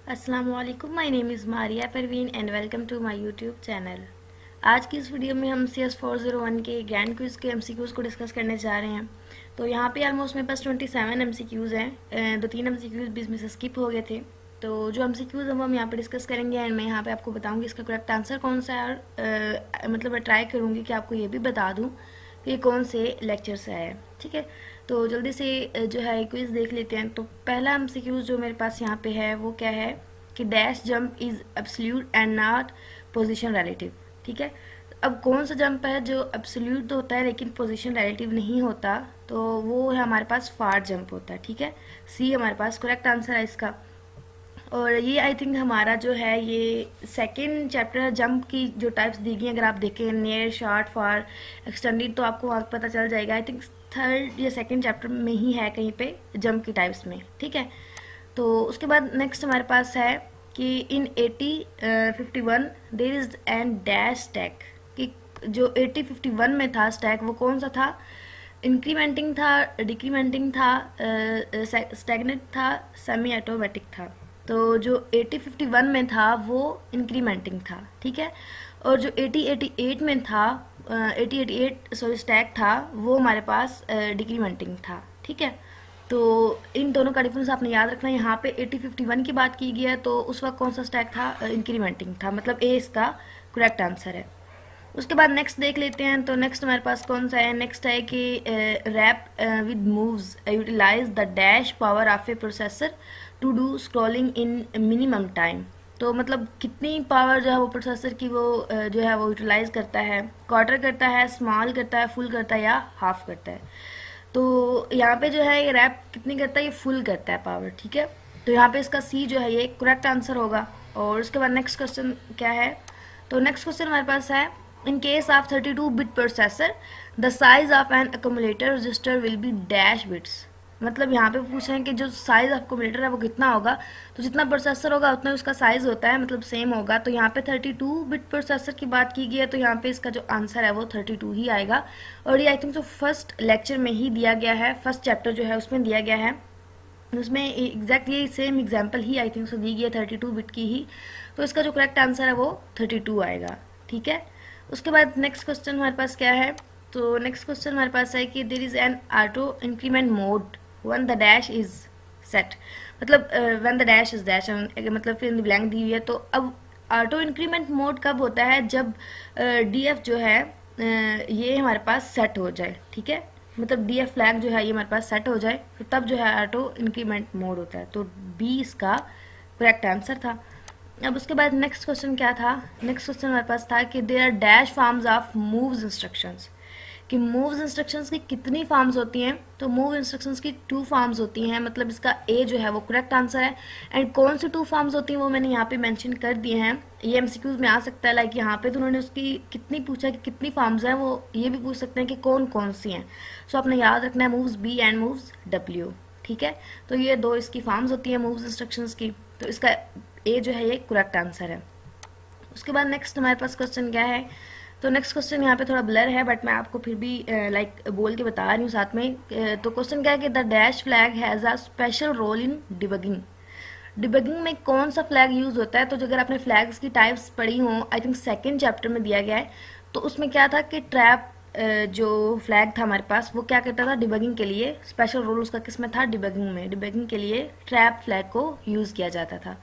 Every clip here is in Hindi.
अस्सलामुअलैकुम, my name is Maria Parveen and welcome to my YouTube channel. आज की इस वीडियो में हम CS 401 के ग्रैंड क्विज के MCQs को डिस्कस करने जा रहे हैं। तो यहाँ पे ऑलमोस्ट मेरे पास 27 MCQs हैं। 2-3 MCQs बीच में से स्किप हो गए थे। तो जो MCQs हैं वो हम यहाँ पे डिस्कस करेंगे एंड मैं यहाँ पे आपको बताऊँगी इसका करेक्ट आंसर कौन सा है और मतलब मैं ट्राई करूँगी कि आपको ये भी बता दूँ कि कौन से लेक्चर से आया है। ठीक है, तो जल्दी से जो है क्विज देख लेते हैं। तो पहला MCQ जो मेरे पास यहाँ पे है वो क्या है कि dash jump is absolute and not position relative. ठीक है, अब कौन सा जंप है जो एब्सोल्यूट तो होता है लेकिन पोजीशन रिलेटिव नहीं होता, तो वो है हमारे पास फार जंप होता है। ठीक है, सी हमारे पास करेक्ट आंसर है इसका। और ये आई थिंक हमारा जो है ये सेकेंड चैप्टर जंप की जो टाइप्स दी गई, अगर आप देखें नियर, शॉर्ट, फार, एक्सटेंडेड, तो आपको वहाँ पता चल जाएगा। आई थिंक थर्ड या सेकेंड चैप्टर में ही है कहीं पे जंप की टाइप्स में। ठीक है, तो उसके बाद नेक्स्ट हमारे पास है कि in 8051 there is an dash stack, कि जो 8051 में था स्टैक वो कौन सा था, इंक्रीमेंटिंग था, डिक्रीमेंटिंग था, स्टैग्नेंट था, सेमी ऑटोमेटिक था। तो जो 8051 में था वो इंक्रीमेंटिंग था। ठीक है, और जो 8088 में था 8088 सॉरी स्टैक था वो हमारे पास डिक्रीमेंटिंग था। ठीक है, तो इन दोनों का डिफरेंस आपने याद रखना है। यहाँ पे 8051 की बात की गई है तो उस वक्त कौन सा स्टैक था, इंक्रीमेंटिंग था, मतलब ए इसका करेक्ट आंसर है। उसके बाद नेक्स्ट देख लेते हैं। तो नेक्स्ट हमारे पास कौन सा है, नेक्स्ट है कि rep with moves utilize the dash power of a processor to do scrolling in minimum time. तो मतलब कितनी पावर जो है वो प्रोसेसर की वो जो है वो यूटिलाइज करता है, क्वार्टर करता है, स्मॉल करता है, फुल करता है या हाफ करता है। तो यहाँ पे जो है ये रैप कितनी करता है, ये फुल करता है पावर। ठीक है, तो यहाँ पे इसका सी जो है ये करेक्ट आंसर होगा। और उसके बाद नेक्स्ट क्वेश्चन क्या है, तो नेक्स्ट क्वेश्चन हमारे पास है in case of 32 bit processor the size of an accumulator register will be dash bits. मतलब यहाँ पे पूछ रहे हैं कि जो साइज ऑफ अकोमुलेटर है वो कितना होगा, तो जितना प्रोसेसर होगा उतना उसका साइज होता है, मतलब सेम होगा। तो यहाँ पे 32 बिट प्रोसेसर की बात की गई है तो यहाँ पे इसका जो आंसर है वो 32 ही आएगा। और ये आई थिंक जो फर्स्ट लेक्चर में ही दिया गया है, फर्स्ट चैप्टर जो है उसमें दिया गया है, उसमें एग्जैक्टली सेम एग्जाम्पल ही आई थिंक सो दी गई है 32 बिट की ही। तो इसका जो करेक्ट आंसर है वो 32 आएगा। ठीक है, उसके बाद नेक्स्ट क्वेश्चन हमारे पास क्या है, तो नेक्स्ट क्वेश्चन हमारे पास है कि there is an auto increment mode when the dash is set. मतलब when the dash is dash, मतलब फिर ब्लैंक दी हुई है। तो अब ऑटो इंक्रीमेंट मोड कब होता है, जब DF जो है ये हमारे पास सेट हो जाए। ठीक है, मतलब DF फ्लैग जो है ये हमारे पास सेट हो जाए तो तब जो है ऑटो इंक्रीमेंट मोड होता है। तो B इसका करेक्ट आंसर था। अब उसके बाद नेक्स्ट क्वेश्चन क्या था, नेक्स्ट क्वेश्चन हमारे पास था कि there are dash forms of moves instructions, कि मूव्स इंस्ट्रक्शंस की कितनी फॉर्म्स होती हैं। तो मूव इंस्ट्रक्शंस की 2 फॉर्म्स होती हैं, मतलब इसका ए जो है वो करेक्ट आंसर है। एंड कौन सी 2 फॉर्म्स होती हैं वो मैंने यहाँ पे मेंशन कर दिए हैं, ये MCQs में आ सकता है। लाइक यहाँ पे तो उन्होंने उसकी कितनी पूछा कि कितनी फॉर्म्स हैं, वो ये भी पूछ सकते हैं कि कौन कौन सी हैं। सो आपने याद रखना है moves B and moves W। ठीक है, तो ये 2 इसकी फॉर्म्स होती हैं मूव्स इंस्ट्रक्शंस की, तो इसका ए जो है ये करेक्ट आंसर है। उसके बाद नेक्स्ट हमारे पास क्वेश्चन क्या है, तो नेक्स्ट क्वेश्चन यहाँ पे थोड़ा ब्लर है बट मैं आपको फिर भी लाइक बोल के बता रही हूँ साथ में। तो क्वेश्चन क्या है कि the dash flag has a special role in debugging. Debugging में कौन सा फ्लैग यूज होता है, तो अगर आपने फ्लैग्स की टाइप्स पढ़ी हो, आई थिंक सेकेंड चैप्टर में दिया गया है, तो उसमें क्या था कि ट्रैप जो फ्लैग था हमारे पास वो क्या करता था डिबगिंग के लिए, स्पेशल रोल उसका किस में था, डिबगिंग में। डिबगिंग के लिए ट्रैप फ्लैग को यूज किया जाता था।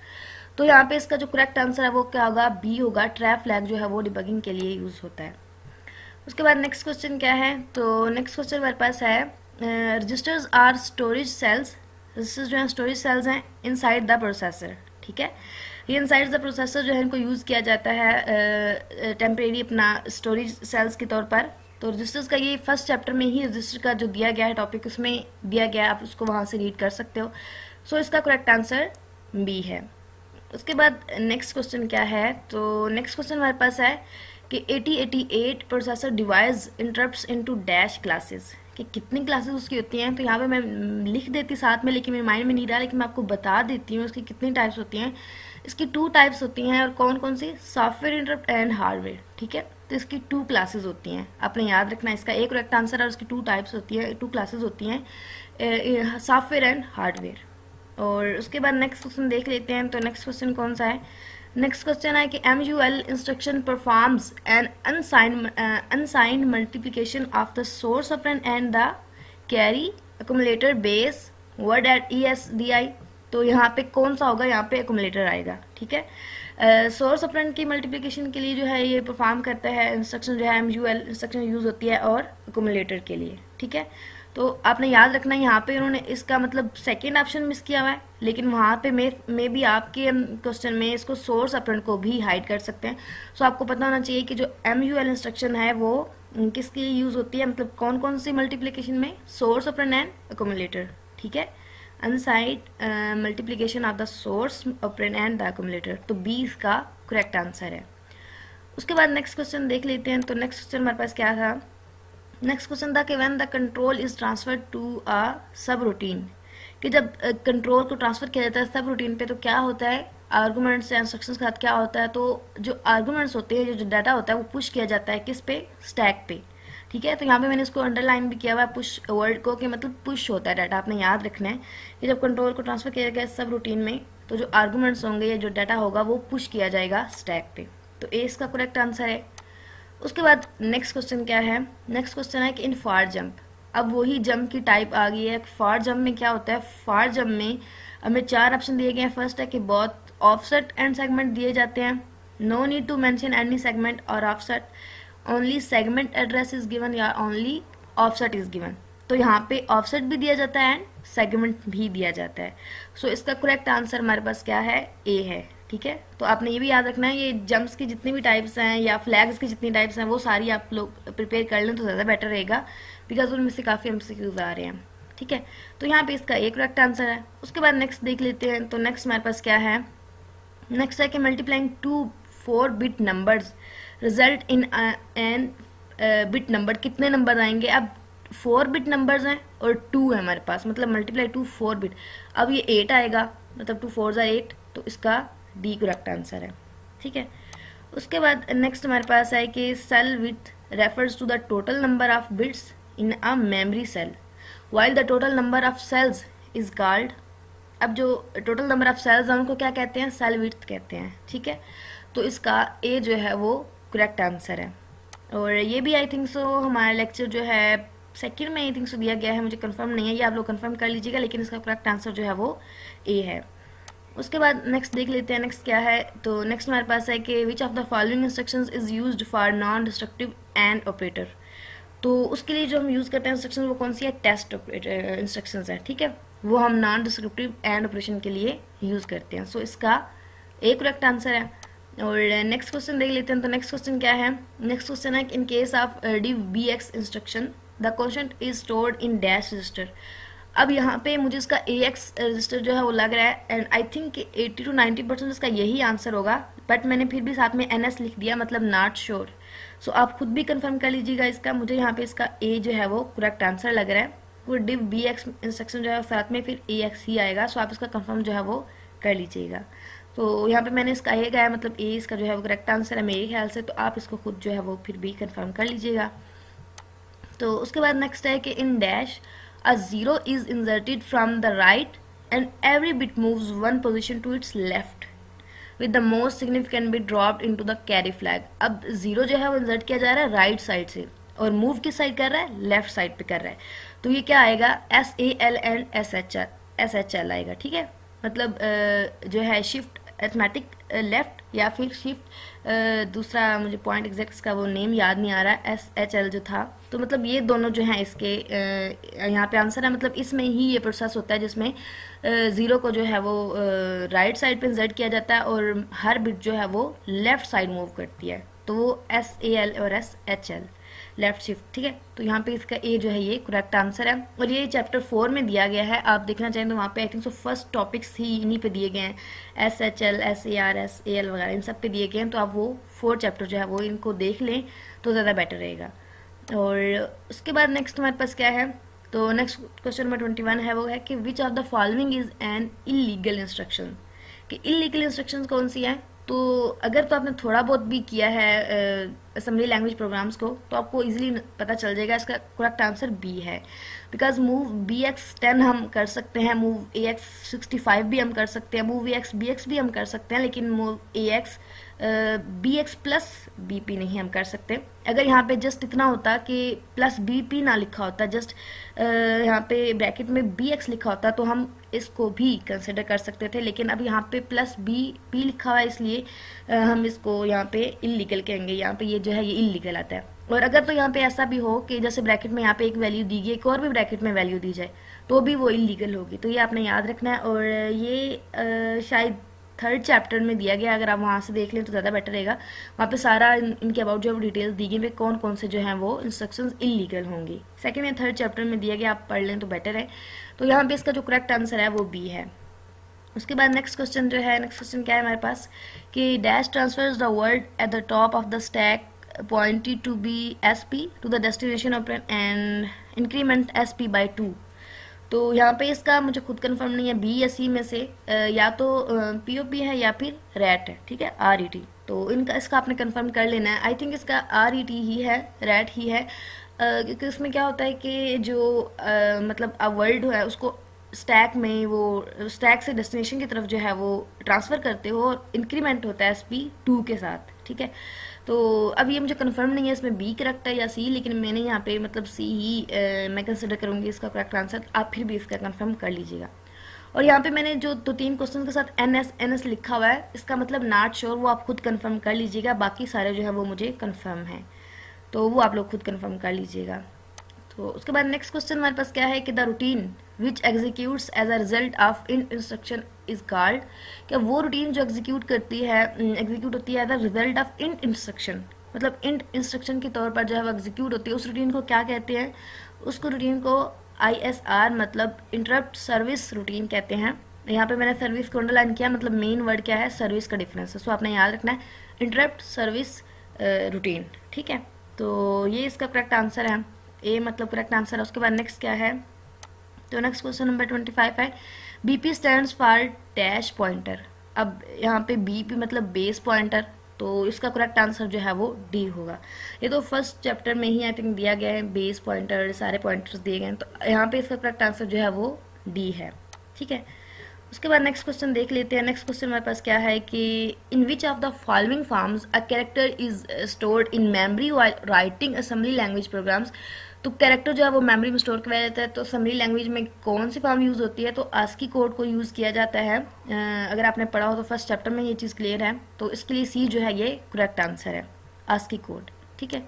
तो यहाँ पे इसका जो करेक्ट आंसर है वो क्या होगा, B होगा। ट्रैप फ्लैग जो है वो डिबगिंग के लिए यूज होता है। उसके बाद नेक्स्ट क्वेश्चन क्या है, तो नेक्स्ट क्वेश्चन हमारे पास है registers are storage cells. Registers जो है स्टोरेज सेल्स हैं इनसाइड द प्रोसेसर। ठीक है, ये इनसाइड द प्रोसेसर जो है इनको यूज किया जाता है टेम्परेरी अपना स्टोरेज सेल्स के तौर पर। तो रजिस्टर्स का ये फर्स्ट चैप्टर में ही रजिस्टर का जो दिया गया है टॉपिक उसमें दिया गया है, आप उसको वहां से रीड कर सकते हो। सो इसका करेक्ट आंसर B है। उसके बाद नेक्स्ट क्वेश्चन क्या है, तो नेक्स्ट क्वेश्चन हमारे पास है कि 8088 processor device interrupts into dash classes, कि कितनी क्लासेस उसकी होती हैं। तो यहाँ पे मैं लिख देती साथ में, लेकिन मेरे माइंड में नहीं रहा, लेकिन मैं आपको बता देती हूँ इसकी कितनी टाइप्स होती हैं। इसकी 2 टाइप्स होती हैं, और कौन कौन सी, सॉफ्टवेयर इंटरप्ट एंड हार्डवेयर। ठीक है, तो इसकी 2 क्लासेस होती हैं, आपने याद रखना है। इसका एक करेक्ट आंसर है और उसकी 2 टाइप्स होती है, 2 क्लासेस होती हैं, सॉफ्टवेयर एंड हार्डवेयर। और उसके बाद नेक्स्ट क्वेश्चन देख लेते हैं। तो नेक्स्ट क्वेश्चन कौन सा है? नेक्स्ट क्वेश्चन है कि MUL instruction performs an unsigned multiplication of the source operand and the carry accumulator base word at ESDI। तो यहाँ पे कौन सा होगा? यहाँ पे अक्यूमुलेटर आएगा, ठीक है। सोर्स ऑपरेंड की मल्टीप्लिकेशन के लिए जो है ये परफॉर्म करता है इंस्ट्रक्शन, जो है MUL इंस्ट्रक्शन यूज होती है और अक्यूमुलेटर के लिए, ठीक है। तो आपने याद रखना है यहाँ पे उन्होंने इसका मतलब सेकेंड ऑप्शन मिस किया हुआ है, लेकिन वहाँ पे मे भी आपके क्वेश्चन में इसको सोर्स ऑपरेंड को भी हाइड कर सकते हैं। सो आपको पता होना चाहिए कि जो MUL इंस्ट्रक्शन है वो किसके लिए यूज होती है, मतलब कौन कौन सी मल्टीप्लिकेशन में? सोर्स ऑपरेंड एंड अक्यूमुलेटर, ठीक है। Onside multiplication of the source operand and the accumulator, तो बी इसका करेक्ट आंसर है। उसके बाद नेक्स्ट क्वेश्चन देख लेते हैं। तो नेक्स्ट क्वेश्चन हमारे पास क्या था? नेक्स्ट क्वेश्चन था कि when the control is transferred to a subroutine, कि जब कंट्रोल को ट्रांसफर किया जाता है सब रूटीन पे तो क्या होता है? आर्गूमेंट्स या इंस्ट्रक्शंस के साथ क्या होता है? तो जो आर्गूमेंट्स होते हैं, जो डाटा होता है वो पुश किया जाता है किस पे? स्टैक पे, ठीक है। तो यहाँ पे मैंने इसको अंडरलाइन भी किया हुआ है पुश वर्ड को, कि मतलब पुश होता है डाटा। आपने याद रखना है कि जब कंट्रोल को ट्रांसफर किया गया सब रूटीन में तो जो आर्गूमेंट्स होंगे या जो डाटा होगा वो पुश किया जाएगा स्टैक पे। तो ए इसका करेक्ट आंसर है। उसके बाद नेक्स्ट क्वेश्चन क्या है? नेक्स्ट क्वेश्चन है कि इन फार जंप, अब वही जंप की टाइप आ गई है। फार जंप में क्या होता है? फार जंप में हमें 4 ऑप्शन दिए गए हैं। फर्स्ट है कि बोथ ऑफसेट एंड सेगमेंट दिए जाते हैं, no need to mention any segment और offset, only segment address is given या ओनली ऑफसेट इज गिवन। तो यहाँ पे ऑफसेट भी दिया जाता है एंड सेगमेंट भी दिया जाता है। सो इसका करेक्ट आंसर हमारे पास क्या है? ए है, ठीक है। तो आपने ये भी याद रखना है, ये जंप्स की जितनी भी टाइप्स हैं या फ्लैग्स की जितनी टाइप्स हैं वो सारी आप लोग प्रिपेयर कर लें तो ज़्यादा बेटर रहेगा, बिकॉज उनमें से काफ़ी MCQs आ रहे हैं, ठीक है। तो यहाँ पे इसका एक करेक्ट आंसर है। उसके बाद नेक्स्ट देख लेते हैं। तो नेक्स्ट हमारे पास क्या है? नेक्स्ट है कि multiplying 2 4-bit numbers result in an bit number, कितने नंबर आएंगे? अब 4-bit नंबर्स हैं और 2 है हमारे पास, मतलब मल्टीप्लाई 2 4-bit। अब ये 8 आएगा, मतलब 2 4 8, तो इसका डी करेक्ट आंसर है, ठीक है। उसके बाद नेक्स्ट हमारे पास है कि cell with refers to the total number of bits in a memory cell while the total number of cells is called. अब जो टोटल नंबर ऑफ सेल्स हैं उनको क्या कहते हैं? सेल विड्थ कहते हैं, ठीक है। तो इसका ए जो है वो करेक्ट आंसर है। और ये भी आई थिंक सो हमारा लेक्चर जो है सेकंड में आई थिंक सो दिया गया है, मुझे कंफर्म नहीं है, ये आप लोग कंफर्म कर लीजिएगा, लेकिन इसका करेक्ट आंसर जो है वो ए है। उसके बाद नेक्स्ट देख लेते हैं। नेक्स्ट क्या है? तो नेक्स्ट हमारे पास है कि which of the following instructions is used for non destructive and operator. तो उसके लिए जो हम यूज़ करते हैं इंस्ट्रक्शन वो कौन सी है? टेस्ट इंस्ट्रक्शंस है, ठीक है। वो हम नॉन डिस्क्रिप्टिव एंड ऑपरेशन के लिए यूज़ करते हैं। सो इसका एक करेक्ट आंसर है। और नेक्स्ट क्वेश्चन देख लेते हैं। तो नेक्स्ट क्वेश्चन क्या है? नेक्स्ट क्वेश्चन है in case of div bx instruction the question is stored in dash register. अब यहाँ पे मुझे इसका AX रजिस्टर जो है वो लग रहा है, एंड आई थिंक 80 to 90% इसका यही आंसर होगा, बट मैंने फिर भी साथ में NS लिख दिया, मतलब नॉट श्योर। सो आप खुद भी कंफर्म कर लीजिएगा इसका। मुझे यहाँ पे इसका A जो है वो करेक्ट आंसर लग रहा है। वो div bx इंस्ट्रक्शन जो है साथ में फिर AX ही आएगा। सो आप इसका कंफर्म जो है वो कर लीजिएगा। तो यहाँ पे मैंने इसका A गाया, मतलब A इसका जो है वो करेक्ट आंसर है मेरे ख्याल से। तो आप इसको खुद जो है वो फिर भी कंफर्म कर लीजिएगा। तो उसके बाद नेक्स्ट है कि in dash a zero is inserted from the right and every bit moves one position to its left with the most significant bit dropped into the carry flag। अब जीरो जो है वो इंसर्ट किया जा रहा है राइट साइड से और मूव किस साइड कर रहा है? लेफ्ट साइड पे कर रहा है। तो ये क्या आएगा? SAL एंड SHL आएगा, ठीक है। मतलब जो है शिफ्ट अरिथमेटिक लेफ्ट या फिर शिफ्ट दूसरा मुझे पॉइंट एग्जैक्ट का वो नेम याद नहीं आ रहा, SHL जो था। तो मतलब ये दोनों जो हैं इसके यहाँ पे आंसर है। मतलब इसमें ही ये प्रोसेस होता है जिसमें ज़ीरो को जो है वो राइट साइड पे इंसर्ट किया जाता है और हर बिट जो है वो लेफ्ट साइड मूव करती है। तो वो SAL और SHL लेफ्ट शिफ्ट, ठीक है। तो यहाँ पे इसका ए जो है ये करेक्ट आंसर है। और ये चैप्टर 4 में दिया गया है, आप देखना चाहें तो वहाँ पे I think so first topics ही इन्हीं पे दिए गए हैं, SHL SAR SAL वगैरह इन सब पे दिए गए हैं। तो आप वो 4 चैप्टर जो है वो इनको देख लें तो ज़्यादा बेटर रहेगा। और उसके बाद नेक्स्ट हमारे पास क्या है? तो नेक्स्ट क्वेश्चन नंबर 21 है, वो है कि which of the following is an illegal instruction. कि इलीगल इंस्ट्रक्शन कौन सी है? तो अगर तो आपने थोड़ा बहुत भी किया है असेंबली लैंग्वेज प्रोग्राम्स को, तो आपको इजीली पता चल जाएगा इसका करेक्ट आंसर बी है। बिकॉज मूव BX10 हम कर सकते हैं, मूव AX65 भी हम कर सकते हैं, मूव AX BX भी हम कर सकते हैं, लेकिन move AX BX plus BP नहीं हम कर सकते। अगर यहाँ पे जस्ट इतना होता कि प्लस BP ना लिखा होता, जस्ट यहाँ पे ब्रैकेट में BX लिखा होता, तो हम इसको भी कंसिडर कर सकते थे, लेकिन अब यहाँ पे प्लस BP लिखा हुआ है, इसलिए हम इसको यहाँ पे इलीगल कहेंगे। यहाँ पे ये जो है ये इलीगल आता है। और अगर तो यहाँ पे ऐसा भी हो कि जैसे ब्रैकेट में यहाँ पे एक वैल्यू दी गई, एक और भी ब्रैकेट में वैल्यू दी जाए, तो भी वो इलीगल होगी। तो ये आपने याद रखना है। और ये शायद 3rd चैप्टर में दिया गया, अगर आप वहाँ से देख लें तो ज़्यादा बेटर रहेगा। वहाँ पे सारा इनके अबाउट जो डिटेल्स दी गई, कौन कौन से जो हैं वो इंस्ट्रक्शंस इलीगल होंगी। 2nd या 3rd चैप्टर में दिया गया, आप पढ़ लें तो बेटर है। तो यहाँ पे इसका जो करेक्ट आंसर है वो बी है। उसके बाद नेक्स्ट क्वेश्चन जो है, नेक्स्ट क्वेश्चन क्या है हमारे पास कि dash transverse the word at the top of the stack pointed to be SP to the destination operand and increment SP by 2। तो यहाँ पे इसका मुझे खुद कंफर्म नहीं है, बी या सी में से या तो POP है या फिर रैट है, ठीक है, RET। तो इनका इसका आपने कंफर्म कर लेना है। आई थिंक इसका RET ही है, रैट ही है, क्योंकि इसमें क्या होता है कि जो मतलब वर्ड है उसको स्टैक में, वो स्टैक से डेस्टिनेशन की तरफ जो है वो ट्रांसफ़र करते हो, और इंक्रीमेंट होता है SP2 के साथ, ठीक है। तो अब ये मुझे कंफर्म नहीं है इसमें बी करेक्ट है या सी, लेकिन मैंने यहाँ पे मतलब सी ही मैं कंसिडर करूँगी इसका करेक्ट आंसर। आप फिर भी इसका कंफर्म कर लीजिएगा। और यहाँ पे मैंने जो 2-3 क्वेश्चन के साथ NS लिखा हुआ है, इसका मतलब नॉट श्योर, वो आप खुद कंफर्म कर लीजिएगा। बाकी सारे जो है वो मुझे कंफर्म है, तो वो आप लोग खुद कंफर्म कर लीजिएगा। तो उसके बाद नेक्स्ट क्वेश्चन हमारे पास क्या है कि the routine which executes as a result of int instruction is called. क्या वो रूटीन जो एग्जीक्यूट होती है as a result of int instruction, मतलब इंट इंस्ट्रक्शन के तौर पर जो है वो एग्जीक्यूट होती है, उस रूटीन को क्या कहते हैं? उसको रूटीन को ISR मतलब इंटरप्ट सर्विस रूटीन कहते हैं। यहाँ पे मैंने सर्विस को अंडरलाइन किया, मतलब मेन वर्ड क्या है, सर्विस का डिफरेंस है। सो आपने याद रखना है इंटरप्ट सर्विस रूटीन, ठीक है। तो ये इसका करेक्ट आंसर है, ए मतलब करेक्ट आंसर है। उसके बाद नेक्स्ट क्या है, तो नेक्स्ट क्वेश्चन नंबर 25 है BP stands for dash pointer. अब यहाँ पे BP मतलब बेस पॉइंटर, तो इसका करेक्ट आंसर जो है वो डी होगा। ये तो फर्स्ट चैप्टर में ही आई थिंक दिया गया है, बेस पॉइंटर सारे पॉइंटर्स दिए गए हैं, तो यहाँ पे इसका करेक्ट आंसर जो है वो डी है, ठीक है। उसके बाद नेक्स्ट क्वेश्चन देख लेते हैं। नेक्स्ट क्वेश्चन हमारे पास क्या है कि in which of the following forms a character is stored in memory while writing assembly language programs. तो कैरेक्टर जो है वो मेमोरी में स्टोर किया जाता है, तो असेंबली लैंग्वेज में कौन सी फॉर्म यूज़ होती है? तो ASCII कोड को यूज़ किया जाता है। अगर आपने पढ़ा हो तो फर्स्ट चैप्टर में ये चीज़ क्लियर है, तो इसके लिए सी जो है ये करेक्ट आंसर है, ASCII कोड, ठीक है।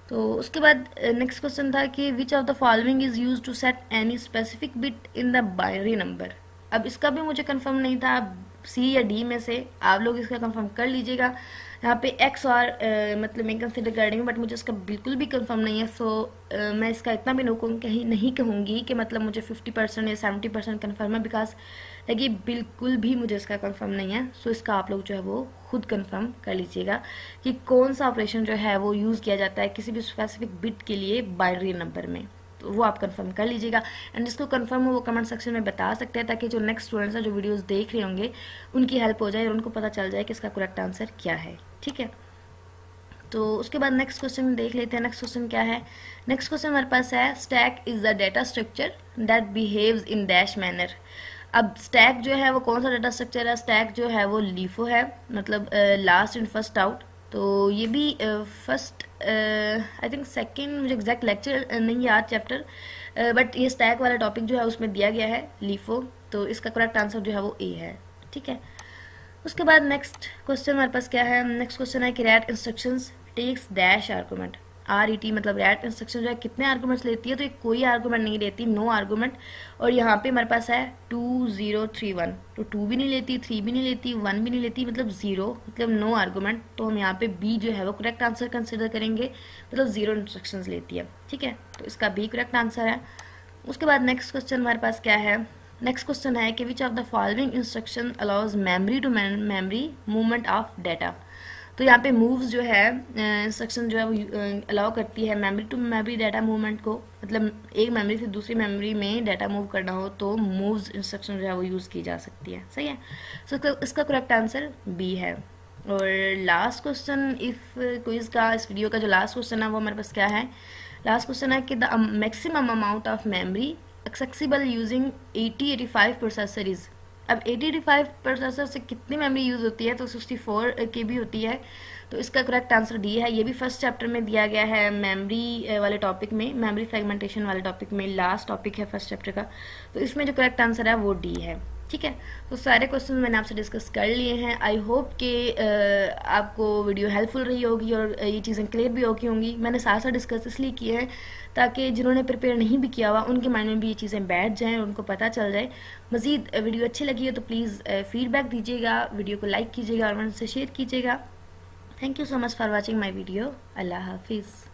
तो उसके बाद नेक्स्ट क्वेश्चन था कि which of the following is use to set any specific bit in the binary number. अब इसका भी मुझे कंफर्म नहीं था, सी या डी में से आप लोग इसका कंफर्म कर लीजिएगा। यहाँ पे एक्स और मतलब मैं कंसिडर कर रही हूँ, बट मुझे इसका बिल्कुल भी कंफर्म नहीं है। सो मैं इसका इतना भी नहीं कहूँगी कि मतलब मुझे 50% या 70% कंफर्म है, बिकॉज देखिए बिल्कुल भी मुझे इसका कंफर्म नहीं है। सो इसका आप लोग जो है वो खुद कंफर्म कर लीजिएगा कि कौन सा ऑपरेशन जो है वो यूज़ किया जाता है किसी भी स्पेसिफिक बिट के लिए बाइनरी नंबर में, तो वो आप कंफर्म कर लीजिएगा। एंड जिसको कंफर्म हो वो कमेंट सेक्शन में बता सकते हैं, ताकि जो नेक्स्ट स्टूडेंट्स हैं जो वीडियोस देख रहे होंगे उनकी हेल्प हो जाए और उनको पता चल जाए कि इसका करेक्ट आंसर क्या है, ठीक है। तो उसके बाद नेक्स्ट क्वेश्चन देख लेते हैं। नेक्स्ट क्वेश्चन क्या है, नेक्स्ट क्वेश्चन हमारे पास है stack is the data structure that behaves in dash manner. अब स्टैक जो है वो कौन सा डाटा स्ट्रक्चर है? स्टैक जो है वो LIFO है, मतलब लास्ट इन फर्स्ट आउट। तो ये भी फर्स्ट आई थिंक सेकंड, मुझे एग्जैक्ट लेक्चर नहीं याद चैप्टर, बट ये स्टैक वाला टॉपिक जो है उसमें दिया गया है LIFO। तो इसका करेक्ट आंसर जो है वो ए है, ठीक है। उसके बाद नेक्स्ट क्वेश्चन हमारे पास क्या है, नेक्स्ट क्वेश्चन है कि ret instructions takes dash argument. RET मतलब रैट इंस्ट्रक्शन जो है कितने आर्गूमेंट्स लेती है? तो ये कोई आर्गूमेंट नहीं लेती, नो आर्गूमेंट। और यहाँ पे हमारे पास है 2031, तो 2 भी नहीं लेती, 3 भी नहीं लेती, 1 भी नहीं लेती, मतलब 0, मतलब नो आर्गूमेंट। तो हम यहाँ पे बी जो है वो करेक्ट आंसर कंसिडर करेंगे, मतलब 0 इंस्ट्रक्शंस लेती है, ठीक है। तो इसका बी करेक्ट आंसर है। उसके बाद नेक्स्ट क्वेश्चन हमारे पास क्या है, नेक्स्ट क्वेश्चन है कि which of the following instruction allows memory to memory movement of data. तो यहाँ पे मूव्स जो है इंस्ट्रक्शन जो है वो अलाउ करती है memory to memory data movement को, मतलब एक मेमोरी से दूसरी मेमोरी में डाटा मूव करना हो तो मूव्स इंस्ट्रक्शन जो है वो यूज़ की जा सकती है, सही है। सो इसका करेक्ट आंसर बी है। और लास्ट क्वेश्चन इफ़ क्विज़ का, इस वीडियो का जो लास्ट क्वेश्चन है वो हमारे पास क्या है, लास्ट क्वेश्चन है कि the maximum amount of memory accessible using 8085 processor is. अब 8085 प्रोसेसर से कितनी मेमोरी यूज़ होती है, तो 64 KB होती है। तो इसका करेक्ट आंसर डी है। ये भी फर्स्ट चैप्टर में दिया गया है, मेमोरी वाले टॉपिक में, मेमोरी फ्रेगमेंटेशन वाले टॉपिक में, लास्ट टॉपिक है फर्स्ट चैप्टर का। तो इसमें जो करेक्ट आंसर है वो डी है। ठीक है, तो सारे क्वेश्चन मैंने आपसे डिस्कस कर लिए हैं। आई होप कि आपको वीडियो हेल्पफुल रही होगी और ये चीज़ें क्लियर भी होंगी। मैंने साथ साथ डिस्कस इसलिए किए हैं ताकि जिन्होंने प्रिपेयर नहीं भी किया हुआ उनके माइंड में भी ये चीज़ें बैठ जाएं और उनको पता चल जाए। मज़ीद वीडियो अच्छी लगी हो तो प्लीज़ फीडबैक दीजिएगा, वीडियो को लाइक कीजिएगा और उनसे शेयर कीजिएगा। Thank you so much for watching my video. अल्लाह हाफिज़।